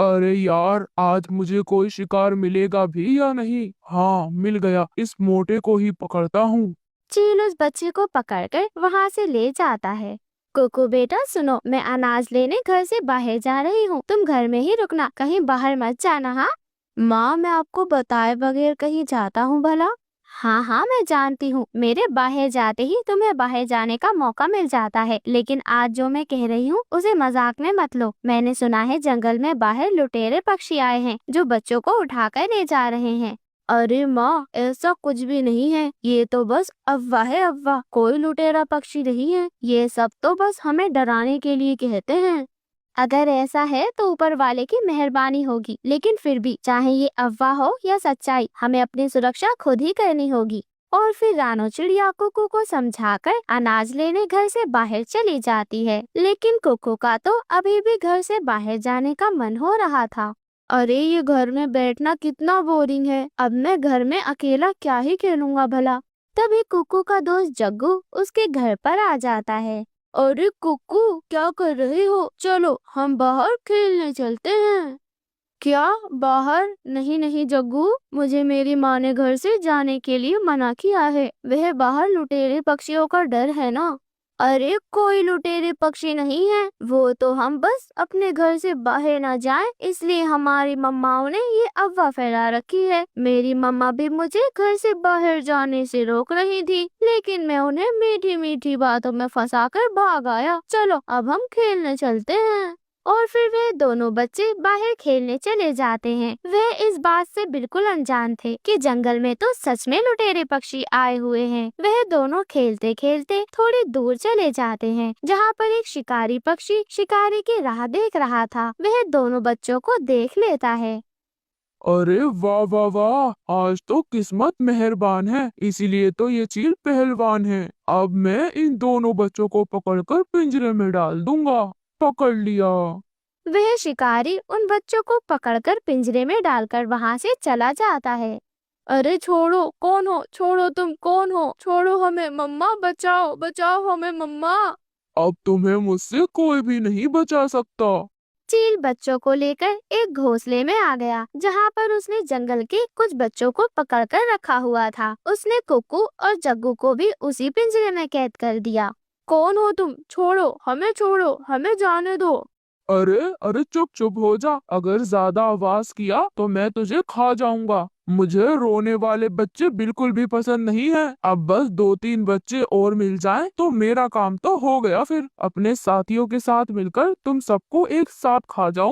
अरे यार, आज मुझे कोई शिकार मिलेगा भी या नहीं? हाँ, मिल गया। इस मोटे को ही पकड़ता हूँ। चील उस बच्चे को पकड़कर वहाँ से ले जाता है। कुकू बेटा सुनो, मैं अनाज लेने घर से बाहर जा रही हूँ, तुम घर में ही रुकना, कहीं बाहर मत जाना। हाँ माँ, मैं आपको बताए बगैर कहीं जाता हूँ भला? हाँ हाँ, मैं जानती हूँ, मेरे बाहर जाते ही तुम्हें बाहर जाने का मौका मिल जाता है, लेकिन आज जो मैं कह रही हूँ उसे मजाक में मत लो। मैंने सुना है जंगल में बाहर लुटेरे पक्षी आए हैं जो बच्चों को उठाकर ले जा रहे हैं। अरे माँ, ऐसा कुछ भी नहीं है, ये तो बस अफवाह है, अफवाह। कोई लुटेरा पक्षी नहीं है, ये सब तो बस हमें डराने के लिए कहते हैं। अगर ऐसा है तो ऊपर वाले की मेहरबानी होगी, लेकिन फिर भी चाहे ये अफवाह हो या सच्चाई, हमें अपनी सुरक्षा खुद ही करनी होगी। और फिर रानो चिड़िया कुकू को समझाकर अनाज लेने घर से बाहर चली जाती है, लेकिन कुकू का तो अभी भी घर से बाहर जाने का मन हो रहा था। अरे ये घर में बैठना कितना बोरिंग है, अब मैं घर में अकेला क्या ही खेलूंगा भला। तभी कुकू का दोस्त जग्गू उसके घर पर आ जाता है। अरे कुकू, क्या कर रहे हो? चलो हम बाहर खेलने चलते हैं। क्या बाहर? नहीं नहीं जग्गू, मुझे मेरी माँ ने घर से जाने के लिए मना किया है, वह बाहर लुटेरे पक्षियों का डर है ना। अरे कोई लुटेरे पक्षी नहीं है, वो तो हम बस अपने घर से बाहर ना जाएं इसलिए हमारी मम्माओं ने ये अफवाह फैला रखी है। मेरी मम्मा भी मुझे घर से बाहर जाने से रोक रही थी, लेकिन मैं उन्हें मीठी मीठी बातों में फंसाकर भाग आया। चलो अब हम खेलने चलते हैं। और फिर वे दोनों बच्चे बाहर खेलने चले जाते हैं। वे इस बात से बिल्कुल अनजान थे कि जंगल में तो सच में लुटेरे पक्षी आए हुए हैं। वह दोनों खेलते खेलते थोड़ी दूर चले जाते हैं, जहाँ पर एक शिकारी पक्षी शिकारी की राह देख रहा था। वह दोनों बच्चों को देख लेता है। अरे वाह वाह वाह, आज तो किस्मत मेहरबान है, इसीलिए तो ये चील पहलवान है। अब मैं इन दोनों बच्चों को पकड़कर पिंजरे में डाल दूंगा। पकड़ लिया। वह शिकारी उन बच्चों को पकड़कर पिंजरे में डालकर वहाँ से चला जाता है। अरे छोड़ो, कौन हो? छोड़ो, तुम कौन हो? छोड़ो हमें, मम्मा बचाओ, बचाओ हमें मम्मा। अब तुम्हें मुझसे कोई भी नहीं बचा सकता। चील बच्चों को लेकर एक घोंसले में आ गया, जहाँ पर उसने जंगल के कुछ बच्चों को पकड़कर रखा हुआ था। उसने कुकू और जग्गू को भी उसी पिंजरे में कैद कर दिया। कौन हो तुम? छोड़ो हमें, छोड़ो हमें, जाने दो। अरे अरे, चुप चुप हो जा। अगर ज्यादा आवाज किया तो मैं तुझे खा जाऊंगा। मुझे रोने वाले बच्चे बिल्कुल भी पसंद नहीं है। अब बस 2-3 बच्चे और मिल जाएं तो मेरा काम तो हो गया। फिर अपने साथियों के साथ मिलकर तुम सबको एक साथ खा जाऊं।